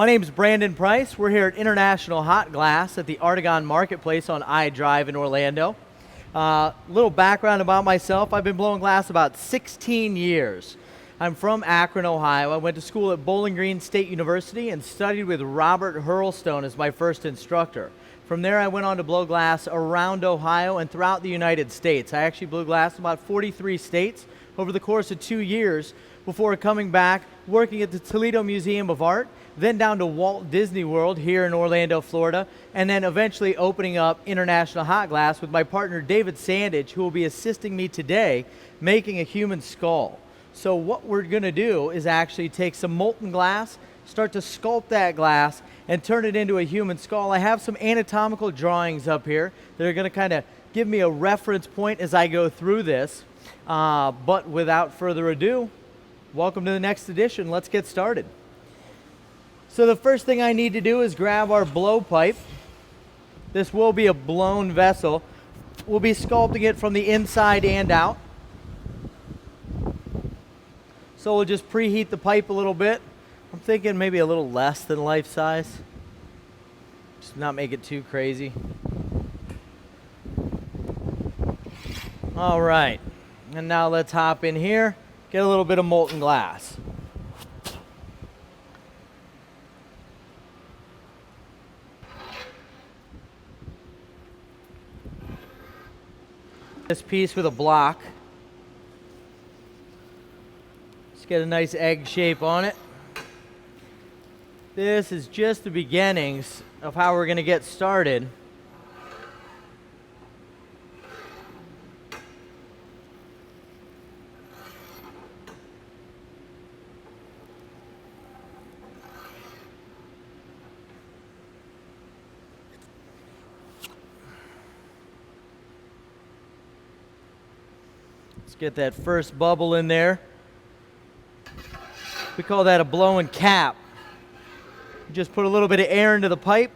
My name is Brandon Price. We're here at International Hot Glass at the Artisan Marketplace on I Drive in Orlando. Little background about myself. I've been blowing glass about 16 years. I'm from Akron, Ohio. I went to school at Bowling Green State University and studied with Robert Hurlstone as my first instructor. From there, I went on to blow glass around Ohio and throughout the United States. I actually blew glass in about 43 states over the course of 2 years before coming back, working at the Toledo Museum of Art, then down to Walt Disney World here in Orlando, Florida, and then eventually opening up International Hot Glass with my partner David Sandage, who will be assisting me today making a human skull. So what we're going to do is actually take some molten glass, start to sculpt that glass, and turn it into a human skull. I have some anatomical drawings up here that are going to kind of give me a reference point as I go through this. But without further ado, welcome to the next edition. Let's get started. So the first thing I need to do is grab our blowpipe. This will be a blown vessel. We'll be sculpting it from the inside and out. So we'll just preheat the pipe a little bit. I'm thinking maybe a little less than life size. Just not make it too crazy. All right, and now let's hop in here, get a little bit of molten glass. This piece with a block. Let's get a nice egg shape on it. This is just the beginnings of how we're going to get started. Let's get that first bubble in there. We call that a blowing cap. Just put a little bit of air into the pipe,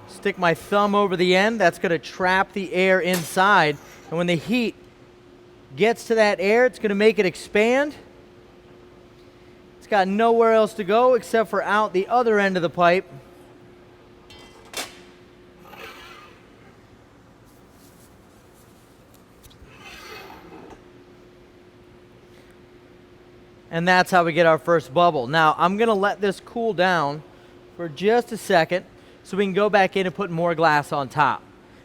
stick my thumb over the end. That's going to trap the air inside. And when the heat gets to that air, it's going to make it expand. It's got nowhere else to go except for out the other end of the pipe. And that's how we get our first bubble. Now, I'm going to let this cool down for just a second so we can go back in and put more glass on top.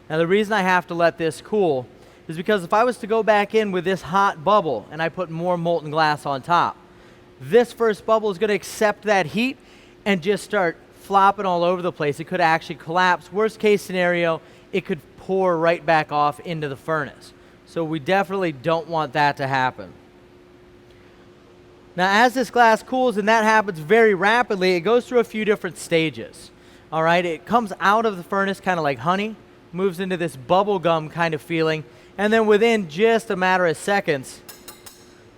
Now, the reason I have to let this cool is because if I was to go back in with this hot bubble and I put more molten glass on top, this first bubble is going to accept that heat and just start flopping all over the place. It could actually collapse. Worst case scenario, it could pour right back off into the furnace. So we definitely don't want that to happen. Now, as this glass cools, and that happens very rapidly, it goes through a few different stages. All right, it comes out of the furnace kind of like honey, moves into this bubble gum kind of feeling, and then within just a matter of seconds,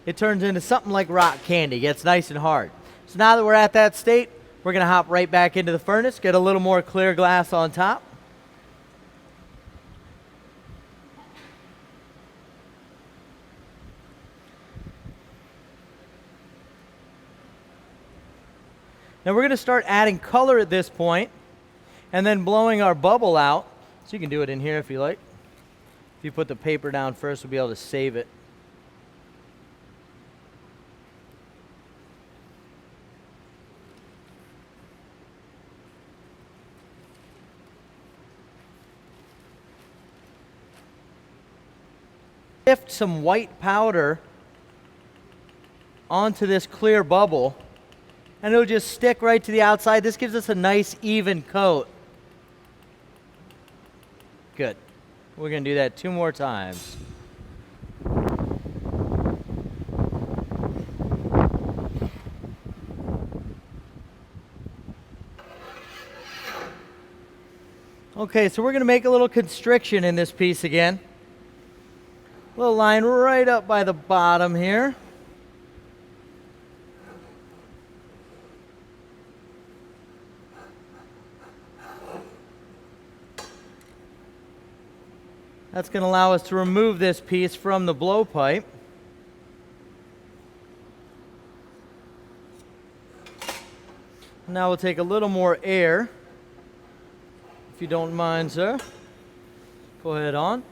it turns into something like rock candy, gets nice and hard. So now that we're at that state, we're going to hop right back into the furnace, get a little more clear glass on top. Now we're going to start adding color at this point and then blowing our bubble out. So you can do it in here if you like. If you put the paper down first, we'll be able to save it. Shift some white powder onto this clear bubble, and it'll just stick right to the outside. This gives us a nice even coat. Good. We're going to do that 2 more times. Okay, so we're going to make a little constriction in this piece again. A little line right up by the bottom here. That's going to allow us to remove this piece from the blowpipe. Now we'll take a little more air, if you don't mind, sir. Go ahead on.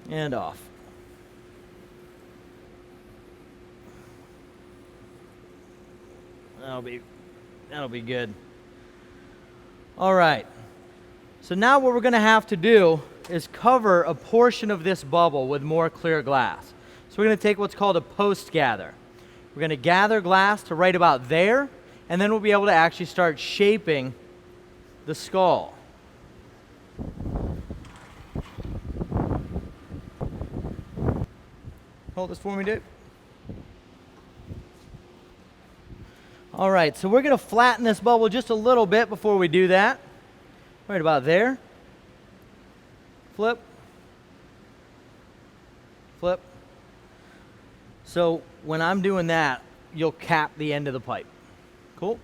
And off. That'll be good. All right. So now what we're going to have to do is cover a portion of this bubble with more clear glass. So we're going to take what's called a post gather. We're going to gather glass to right about there, and then we'll be able to actually start shaping the skull. Hold this for me, Dave. All right, so we're going to flatten this bubble just a little bit before we do that. Right about there. Flip. Flip. So when I'm doing that, you'll cap the end of the pipe. Cool?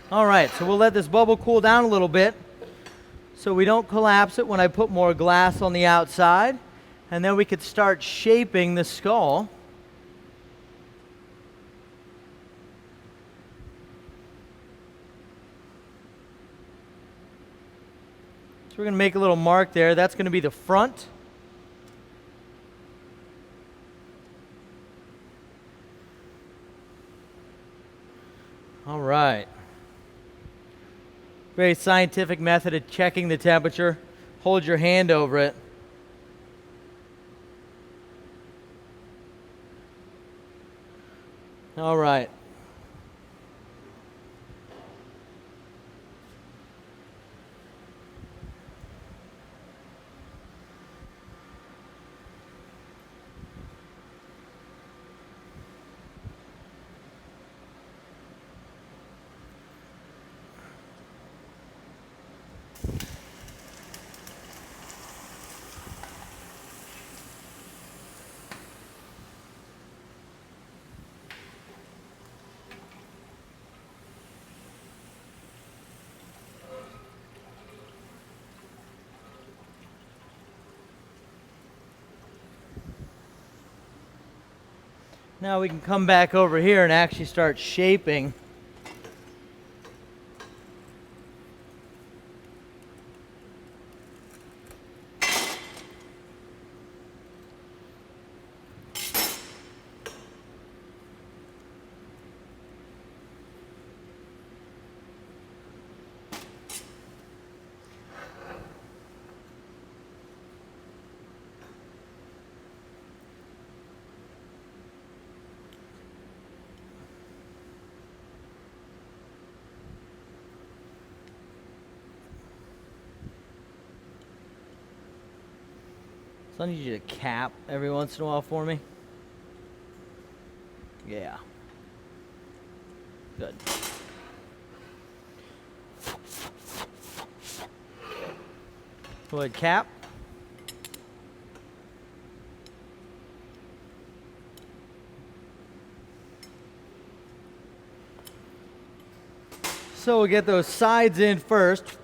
All right, so we'll let this bubble cool down a little bit so we don't collapse it when I put more glass on the outside. And then we could start shaping the skull. So we're going to make a little mark there. That's going to be the front. All right. Very scientific method of checking the temperature. Hold your hand over it. All right. Now we can come back over here and actually start shaping. So I need you to cap every once in a while for me. Yeah. Good. Go ahead, cap. So we'll get those sides in first.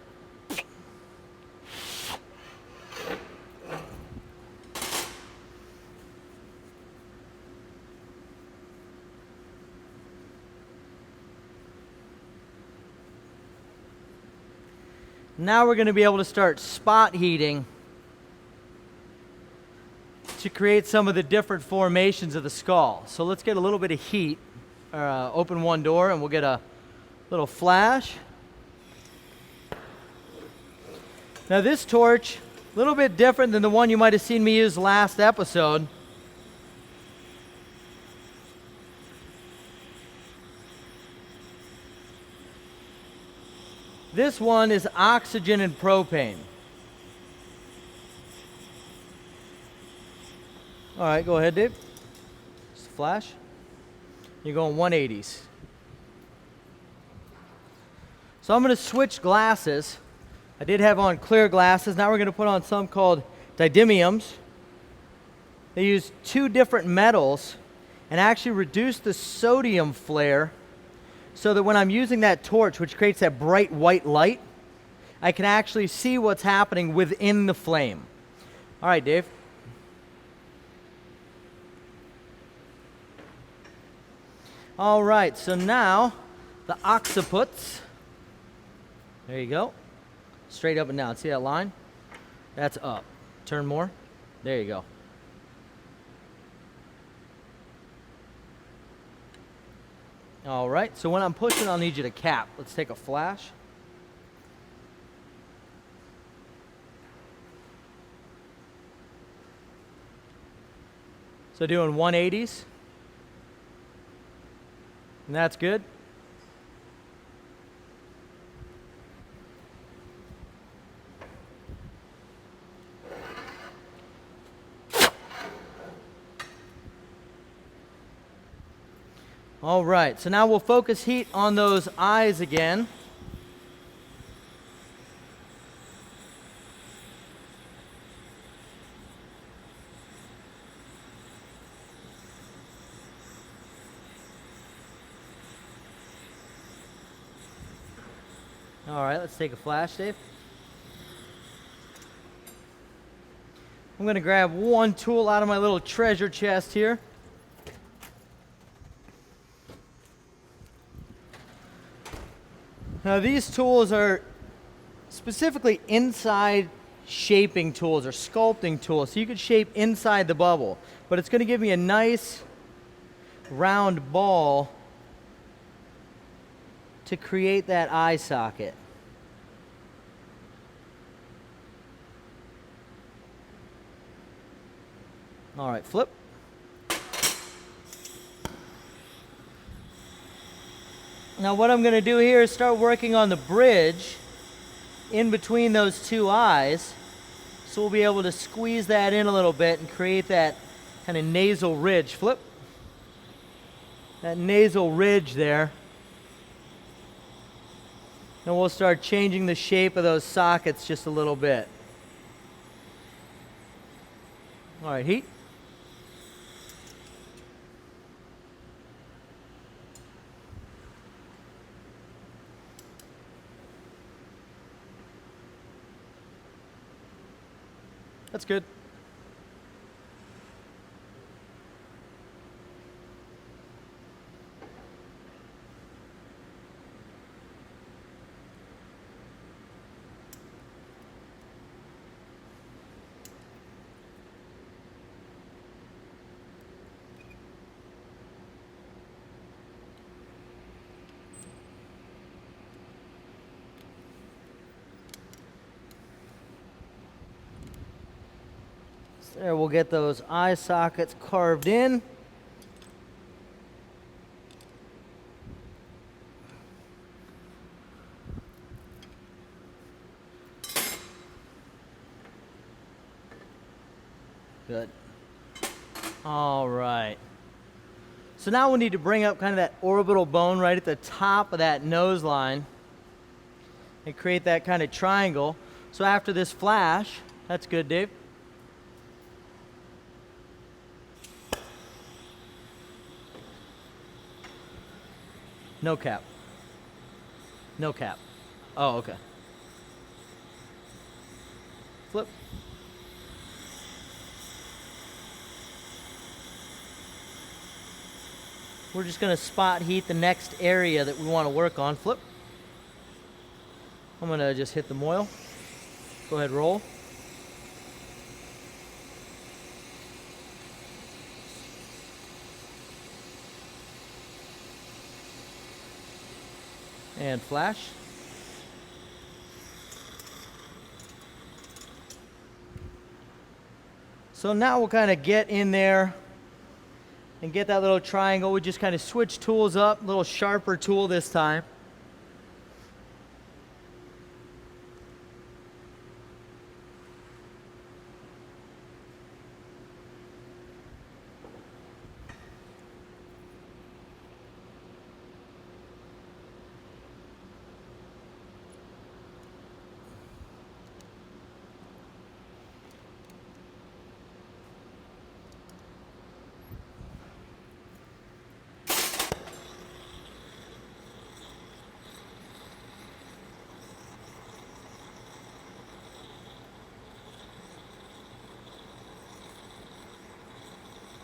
Now we're going to be able to start spot heating to create some of the different formations of the skull. So let's get a little bit of heat. Open one door and we'll get a little flash. Now this torch, a little bit different than the one you might have seen me use last episode. This one is oxygen and propane. All right, go ahead, Dave. Just a flash. You're going 180s. So I'm going to switch glasses. I did have on clear glasses. Now we're going to put on some called didymiums. They use two different metals and actually reduce the sodium flare so that when I'm using that torch, which creates that bright white light, I can actually see what's happening within the flame. All right, Dave. All right, so now the occiputs. There you go. Straight up and down. See that line? That's up. Turn more. There you go. All right, so when I'm pushing, I'll need you to cap. Let's take a flash. So doing 180s. And that's good. All right, so now we'll focus heat on those eyes again. All right, let's take a flash, Dave. I'm going to grab one tool out of my little treasure chest here. Now these tools are specifically inside shaping tools or sculpting tools, so you could shape inside the bubble, but it's going to give me a nice round ball to create that eye socket. All right, flip. Now what I'm going to do here is start working on the bridge in between those two eyes, so we'll be able to squeeze that in a little bit and create that kind of nasal ridge. Flip. That nasal ridge there. And we'll start changing the shape of those sockets just a little bit. All right, heat. That's good. There, we'll get those eye sockets carved in. Good. All right. So now we need to bring up kind of that orbital bone right at the top of that nose line and create that kind of triangle. So after this flash, that's good, Dave. No cap. No cap. Oh, okay. Flip. We're just going to spot heat the next area that we want to work on. Flip. I'm going to just hit the moil. Go ahead, roll. And flash. So now we'll kind of get in there and get that little triangle. We just kind of switch tools up, a little sharper tool this time.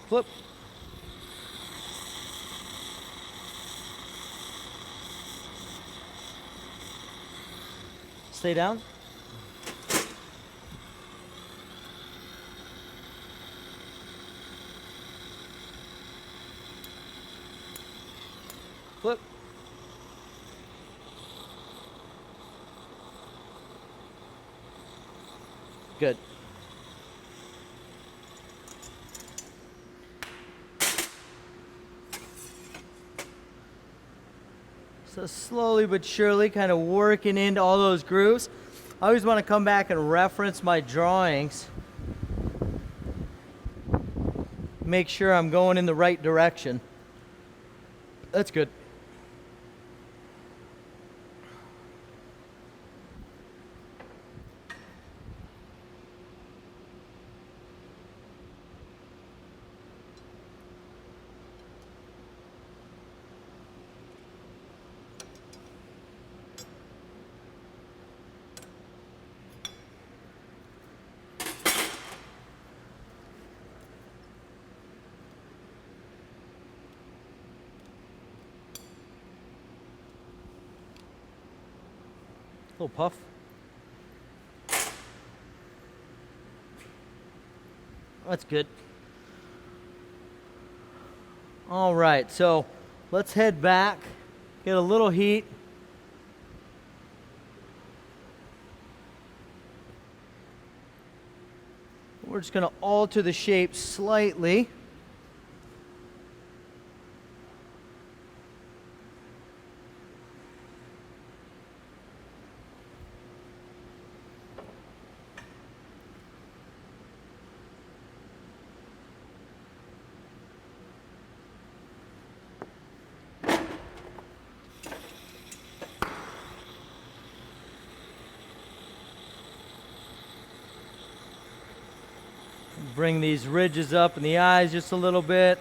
Flip. Stay down. Flip. Good. So slowly but surely kind of working into all those grooves. I always want to come back and reference my drawings. Make sure I'm going in the right direction. That's good. Little puff. That's good. All right, so let's head back, get a little heat. We're just going to alter the shape slightly. Bring these ridges up in the eyes just a little bit.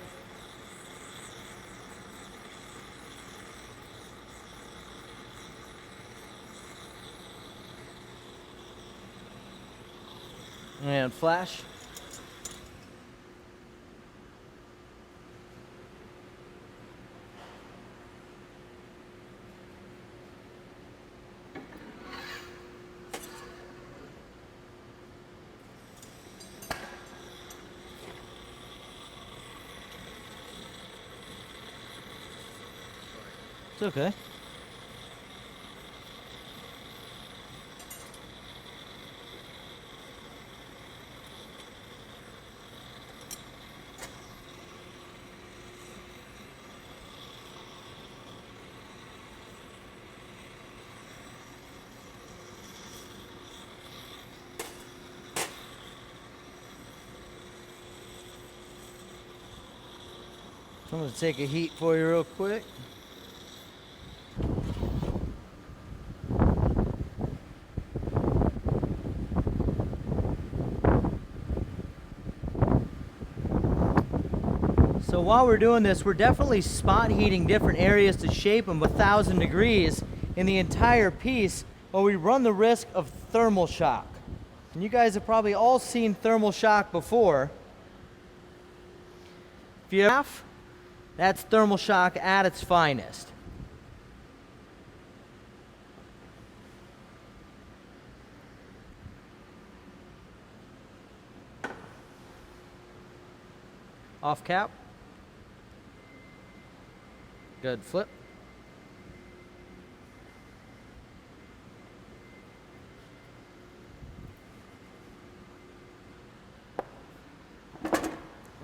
And flash. It's okay. So I'm going to take a heat for you real quick. So while we're doing this, we're definitely spot heating different areas to shape them 1,000 degrees in the entire piece, or we run the risk of thermal shock. And you guys have probably all seen thermal shock before. If you have, that's thermal shock at its finest. Off cap. Good, flip.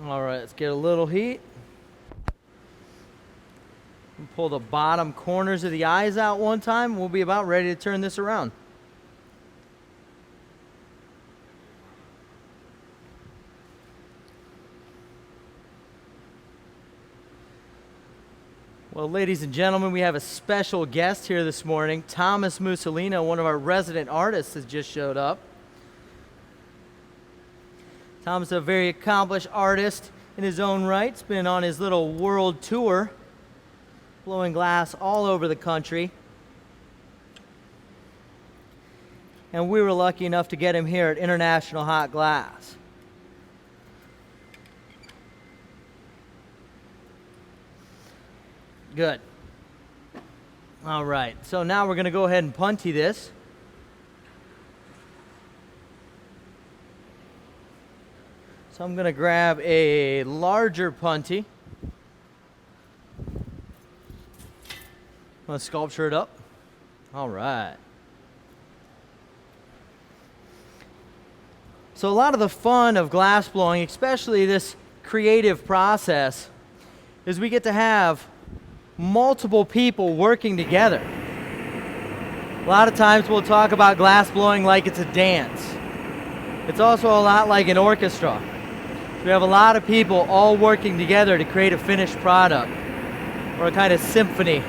All right, let's get a little heat. Pull the bottom corners of the eyes out one time. We'll be about ready to turn this around. Well, ladies and gentlemen, we have a special guest here this morning. Thomas Mussolino, one of our resident artists, has just showed up. Thomas is a very accomplished artist in his own right. He's been on his little world tour, blowing glass all over the country. And we were lucky enough to get him here at International Hot Glass. Good. All right, so now we're going to go ahead and punty this. So I'm going to grab a larger punty. Let's sculpture it up. All right. So a lot of the fun of glass blowing, especially this creative process, is we get to have multiple people working together. A lot of times we'll talk about glass blowing like it's a dance. It's also a lot like an orchestra. We have a lot of people all working together to create a finished product, or a kind of symphony.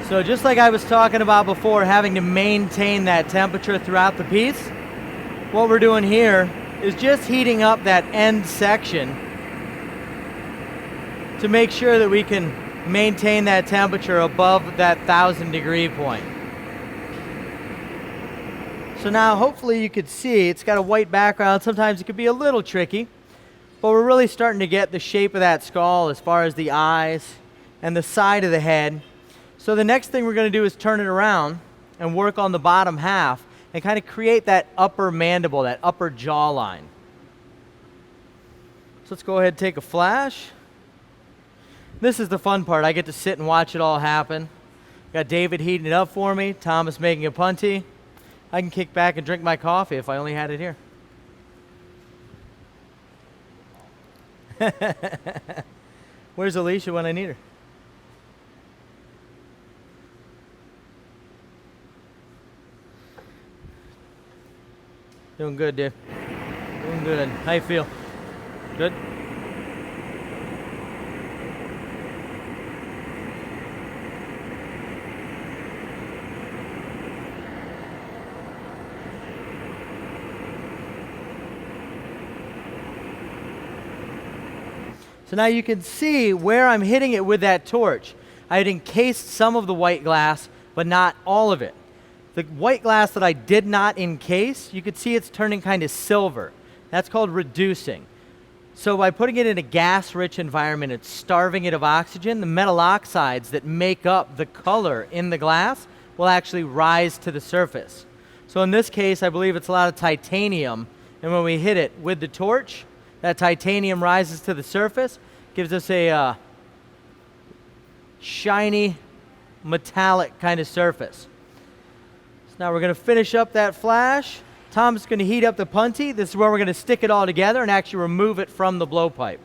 So just like I was talking about before, having to maintain that temperature throughout the piece, what we're doing here is just heating up that end section to make sure that we can maintain that temperature above that 1,000-degree point. So now hopefully you could see it's got a white background. Sometimes it could be a little tricky, but we're really starting to get the shape of that skull as far as the eyes and the side of the head. So the next thing we're going to do is turn it around and work on the bottom half and kind of create that upper mandible, that upper jawline. So let's go ahead and take a flash. This is the fun part. I get to sit and watch it all happen. Got David heating it up for me, Thomas making a punty. I can kick back and drink my coffee if I only had it here. Where's Alicia when I need her? Doing good, dude. Doing good. How you feel? Good? So now you can see where I'm hitting it with that torch. I had encased some of the white glass, but not all of it. The white glass that I did not encase, you could see it's turning kind of silver. That's called reducing. So by putting it in a gas-rich environment, it's starving it of oxygen. The metal oxides that make up the color in the glass will actually rise to the surface. So in this case, I believe it's a lot of titanium. And when we hit it with the torch, that titanium rises to the surface, gives us a shiny, metallic kind of surface. So now we're going to finish up that flash. Tom's going to heat up the punty. This is where we're going to stick it all together and actually remove it from the blowpipe.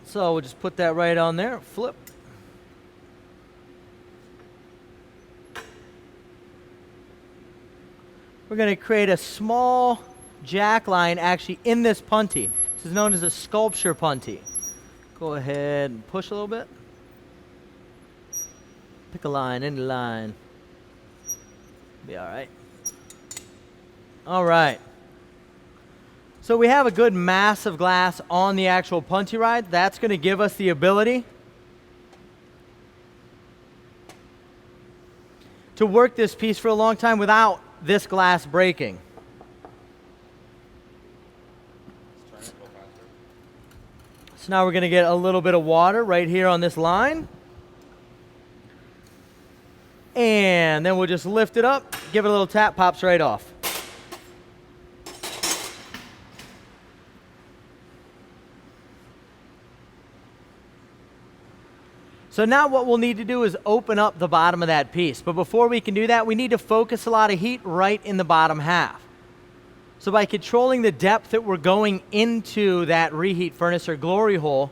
So we'll just put that right on there, flip. We're going to create a small jack line actually in this punty. This is known as a sculpture punty. Go ahead and push a little bit. Pick a line, any line. Be all right. All right. So we have a good mass of glass on the actual punty ride. That's going to give us the ability to work this piece for a long time without this glass breaking. So now we're going to get a little bit of water right here on this line. And then we'll just lift it up, give it a little tap, pops right off. So now what we'll need to do is open up the bottom of that piece. But before we can do that, we need to focus a lot of heat right in the bottom half. So by controlling the depth that we're going into that reheat furnace or glory hole,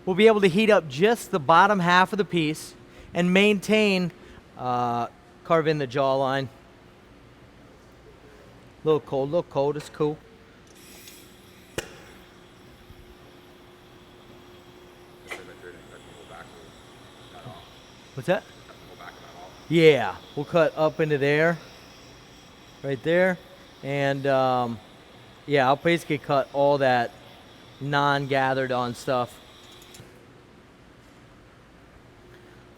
we'll be able to heat up just the bottom half of the piece and maintain, carve in the jawline. A little cold, it's cool. What's that? Yeah, we'll cut up into there, right there. And yeah, I'll basically cut all that non-gathered on stuff.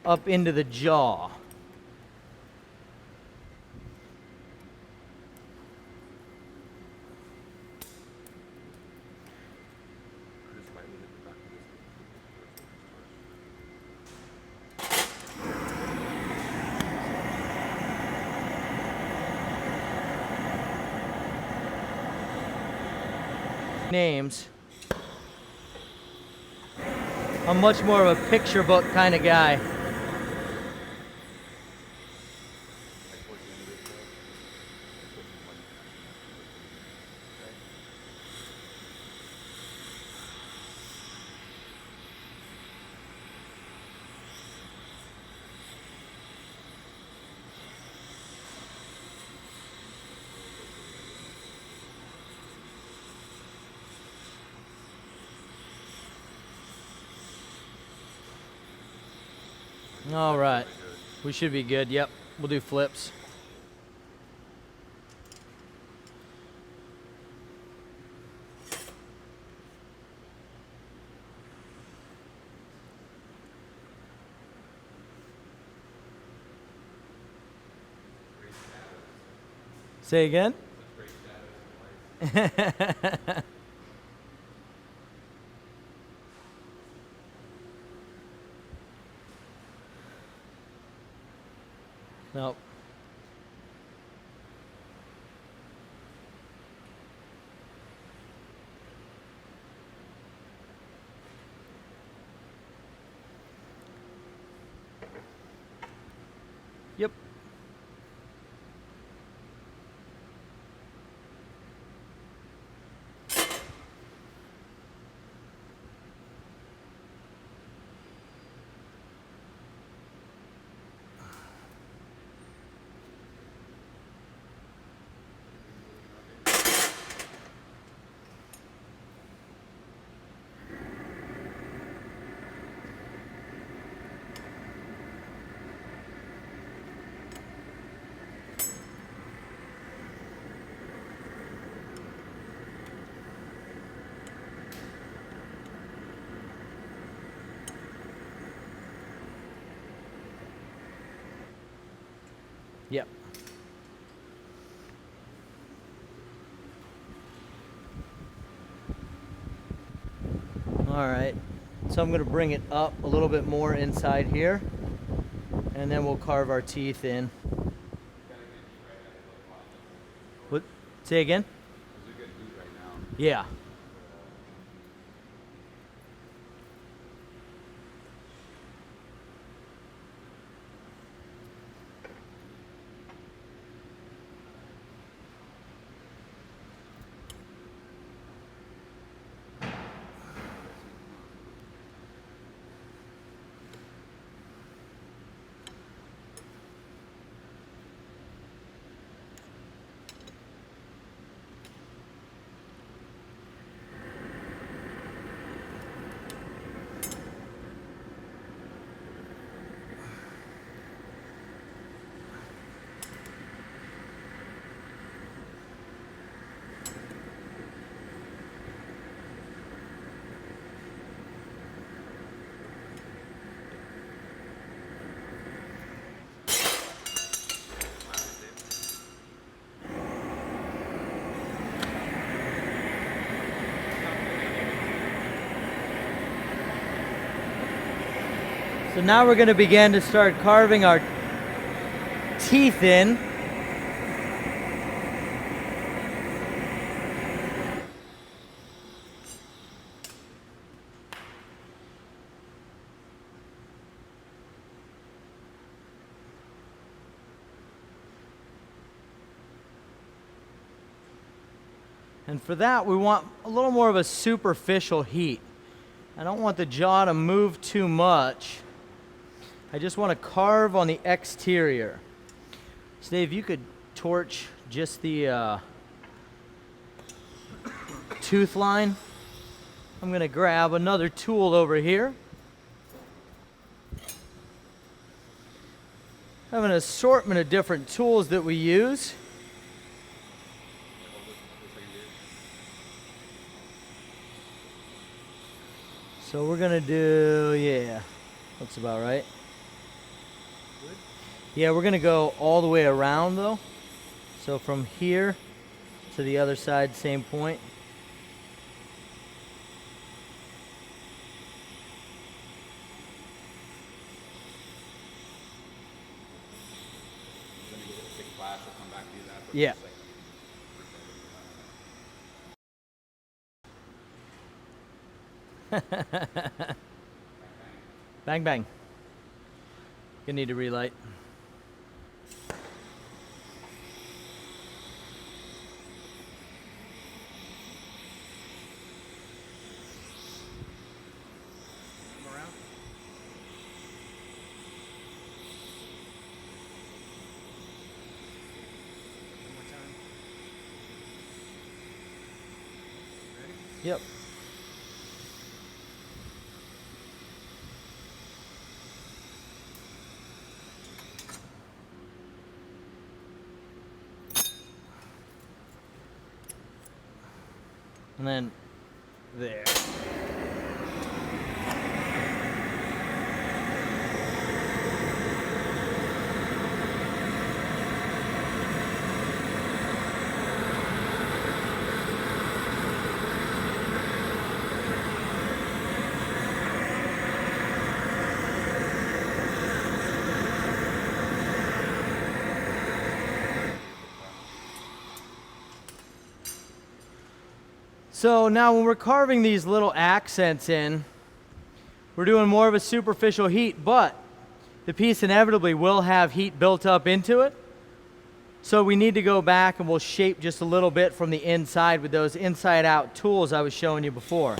up into the jaw. Names. I'm much more of a picture book kind of guy. All right, we should be good. Yep, we'll do flips. Say again? Nope. Yep. Yep. All right, so I'm going to bring it up a little bit more inside here, and then we'll carve our teeth in. What? Say again? Yeah. So now we're going to begin to start carving our teeth in. And for that, we want a little more of a superficial heat. I don't want the jaw to move too much. I just want to carve on the exterior. So Dave, you could torch just the tooth line. I'm going to grab another tool over here. I have an assortment of different tools that we use. So we're going to do, yeah, looks about right. Yeah, we're gonna go all the way around though. So from here to the other side, same point. Yeah. Bang, bang. You need to relight. Yep. And then there. So now when we're carving these little accents in, we're doing more of a superficial heat, but the piece inevitably will have heat built up into it. So we need to go back and we'll shape just a little bit from the inside with those inside out tools I was showing you before.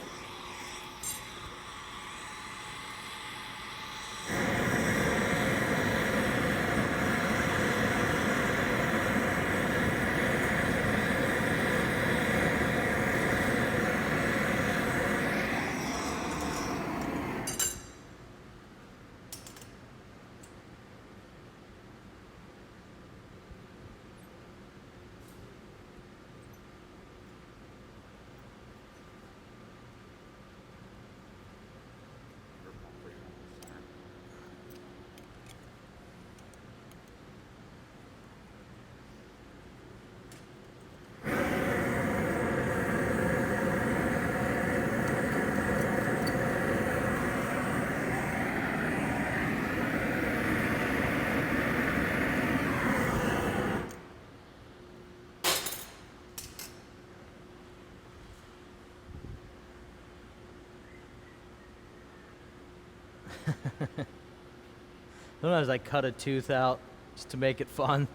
Sometimes I cut a tooth out just to make it fun.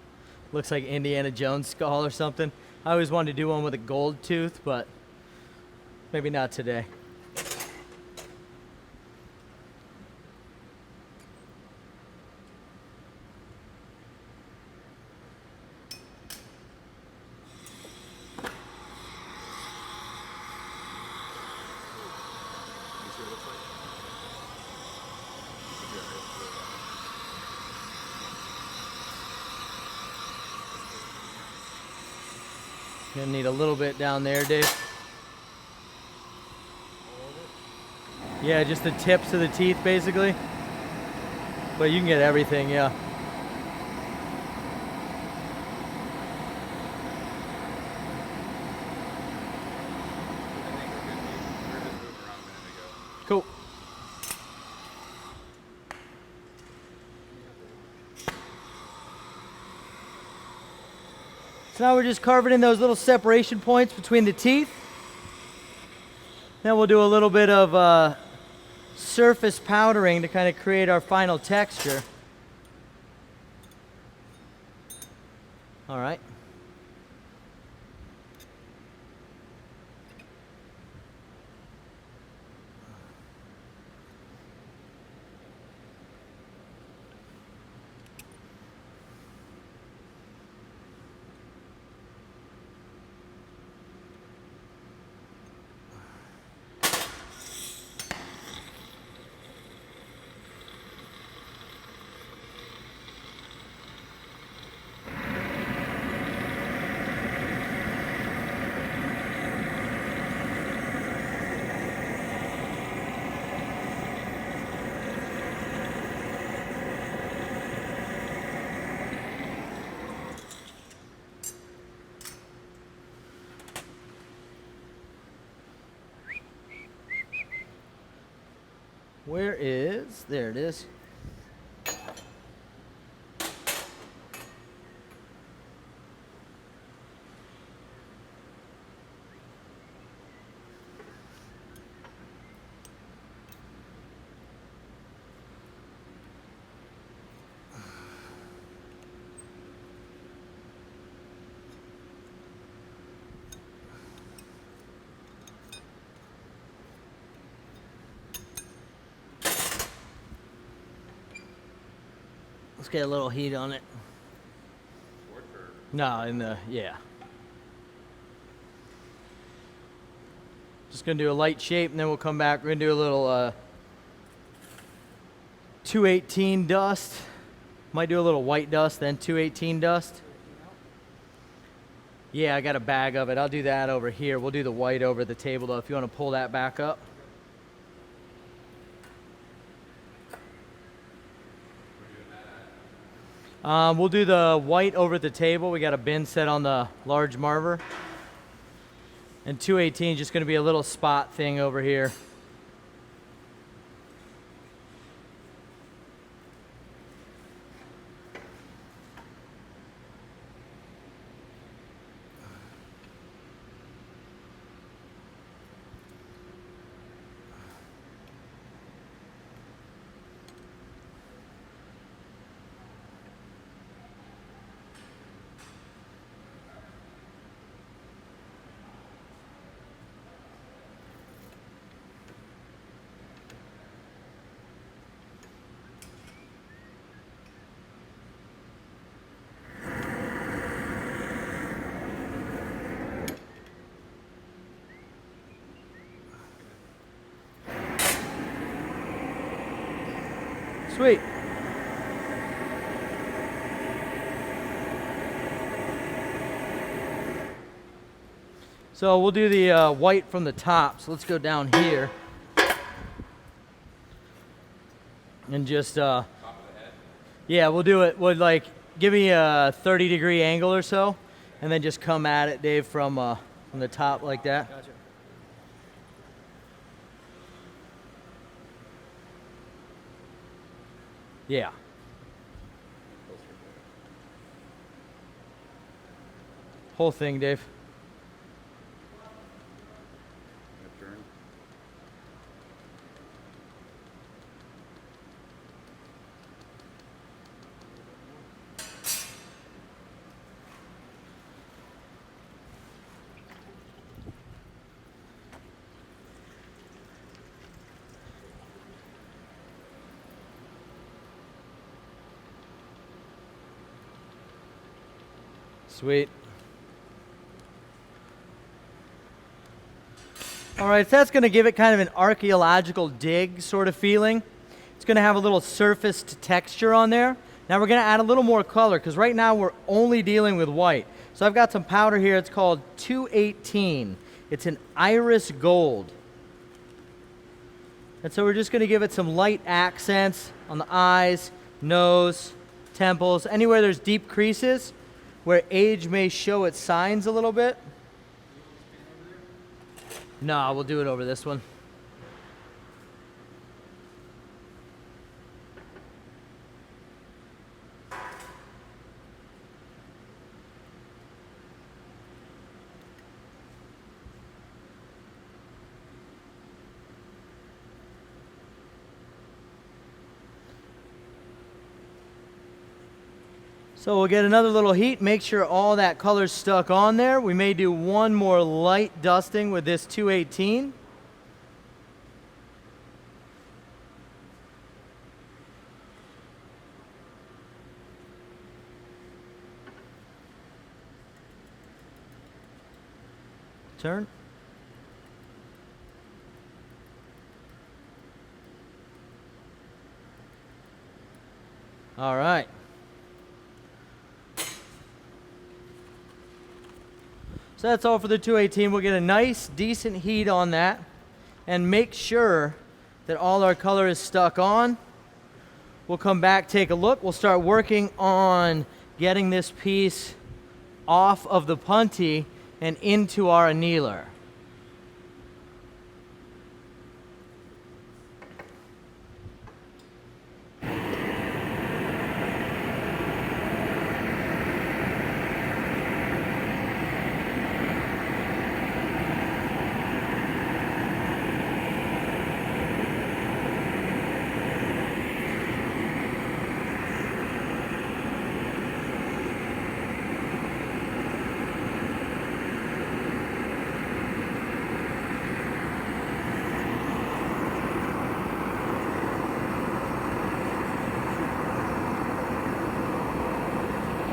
Looks like Indiana Jones' skull or something. I always wanted to do one with a gold tooth, but maybe not today. Gonna need a little bit down there, Dave. Yeah, just the tips of the teeth, basically. But you can get everything, yeah. Cool. So now we're just carving in those little separation points between the teeth. Then we'll do a little bit of surface powdering to kind of create our final texture. All right. Where is, there it is. Let's get a little heat on it. No, in the, yeah. Just gonna do a light shape and then we'll come back. We're gonna do a little 218 dust. Might do a little white dust, then 218 dust. Yeah, I got a bag of it. I'll do that over here. We'll do the white over the table though, if you wanna pull that back up. We'll do the white over at the table. We got a bin set on the large marver. And 218 just gonna be a little spot thing over here. Sweet. So we'll do the white from the top. So let's go down here. And just, top of the head? Yeah, we'll do it. Would like, give me a 30-degree angle or so. And then just come at it, Dave, from the top like that. Gotcha. Yeah. Whole thing, Dave. Sweet. All right, so that's going to give it kind of an archaeological dig sort of feeling. It's going to have a little surfaced texture on there. Now we're going to add a little more color because right now we're only dealing with white. So I've got some powder here. It's called 218. It's an iris gold. And so we're just going to give it some light accents on the eyes, nose, temples, anywhere there's deep creases where age may show its signs a little bit. No, we'll do it over this one. So we'll get another little heat, make sure all that color's stuck on there. We may do one more light dusting with this 218. Turn. All right. So that's all for the 218. We'll get a nice, decent heat on that and make sure that all our color is stuck on. We'll come back, take a look. We'll start working on getting this piece off of the punty and into our annealer.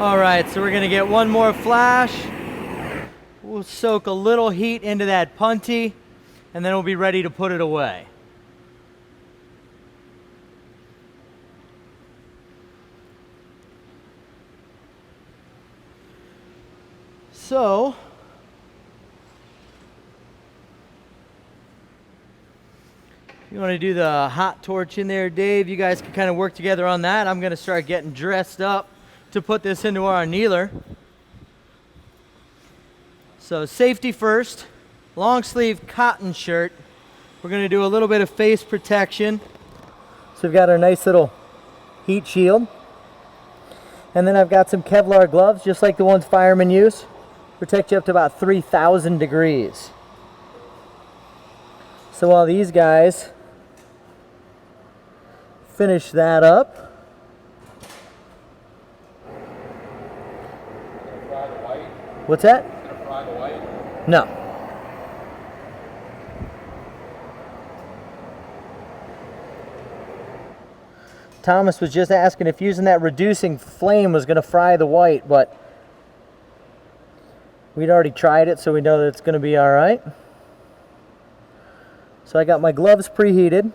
All right, so we're gonna get one more flash. We'll soak a little heat into that punty, and then we'll be ready to put it away. So, you want to do the hot torch in there, Dave? You guys can kind of work together on that. I'm going to start getting dressed up to put this into our annealer. So safety first, long sleeve cotton shirt. We're going to do a little bit of face protection. So we've got our nice little heat shield. And then I've got some Kevlar gloves, just like the ones firemen use. Protect you up to about 3,000 degrees. So while these guys finish that up. Fry the white? What's that? Gonna fry the white? No. Thomas was just asking if using that reducing flame was going to fry the white, but we'd already tried it, so we know that it's going to be all right. So I got my gloves preheated.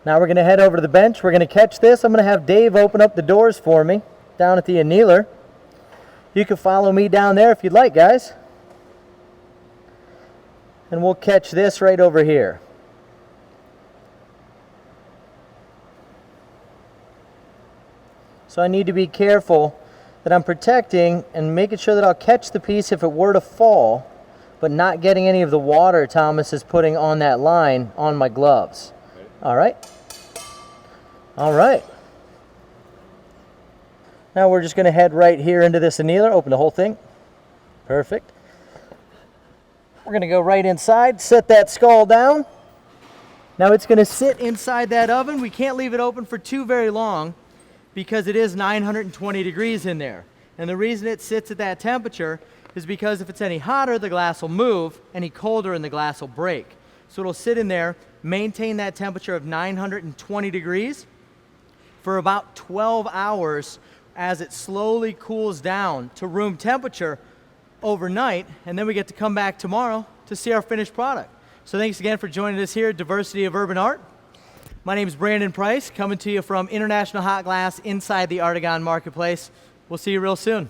Now we're going to head over to the bench. We're going to catch this. I'm going to have Dave open up the doors for me down at the annealer. You can follow me down there if you'd like, guys. And we'll catch this right over here. So I need to be careful that I'm protecting and making sure that I'll catch the piece if it were to fall, but not getting any of the water Thomas is putting on that line on my gloves. All right. All right. Now we're just going to head right here into this annealer, open the whole thing. Perfect. We're going to go right inside, set that skull down. Now it's going to sit inside that oven. We can't leave it open for too very long because it is 920 degrees in there. And the reason it sits at that temperature is because if it's any hotter, the glass will move, any colder and the glass will break. So it'll sit in there, maintain that temperature of 920 degrees for about 12 hours as it slowly cools down to room temperature overnight, and then we get to come back tomorrow to see our finished product. So thanks again for joining us here at Diversity of Urban Art. My name is Brandon Price, coming to you from International Hot Glass inside the Artigan Marketplace. We'll see you real soon.